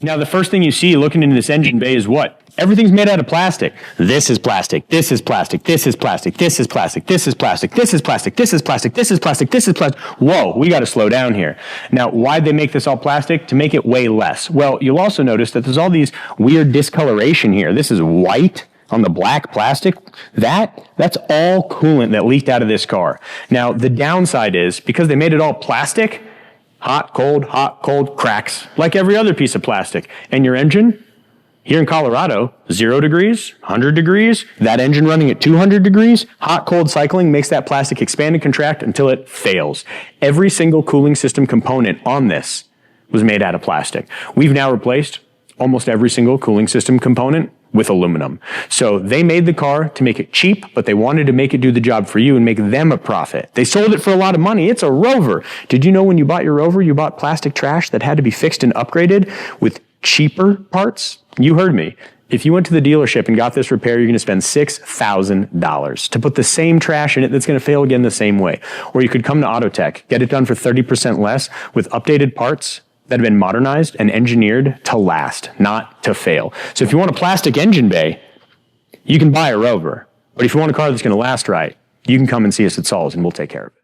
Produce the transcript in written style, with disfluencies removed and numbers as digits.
Now, the first thing you see looking into this engine bay is what? Everything's made out of plastic. This is plastic. This is plastic. This is plastic. This is plastic. This is plastic. This is plastic. This is plastic. This is plastic. This is plastic. Whoa, we got to slow down here. Now, why'd they make this all plastic? To make it weigh less. Well, you'll also notice that there's all these weird discoloration here. This is white on the black plastic. That's all coolant that leaked out of this car. Now, the downside is because they made it all plastic, hot, cold, cracks, like every other piece of plastic. And your engine, here in Colorado, 0 degrees, 100 degrees, that engine running at 200 degrees, hot, cold cycling makes that plastic expand and contract until it fails. Every single cooling system component on this was made out of plastic. We've now replaced almost every single cooling system component with aluminum. So they made the car to make it cheap, but they wanted to make it do the job for you and make them a profit. They sold it for a lot of money. It's a Rover. Did you know when you bought your Rover, you bought plastic trash that had to be fixed and upgraded with cheaper parts? You heard me. If you went to the dealership and got this repair, you're going to spend $6,000 to put the same trash in it that's going to fail again the same way. Or you could come to Autotek, get it done for 30% less with updated parts that have been modernized and engineered to last, not to fail. So if you want a plastic engine bay, you can buy a Rover. But if you want a car that's going to last right, you can come and see us at Saul's and we'll take care of it.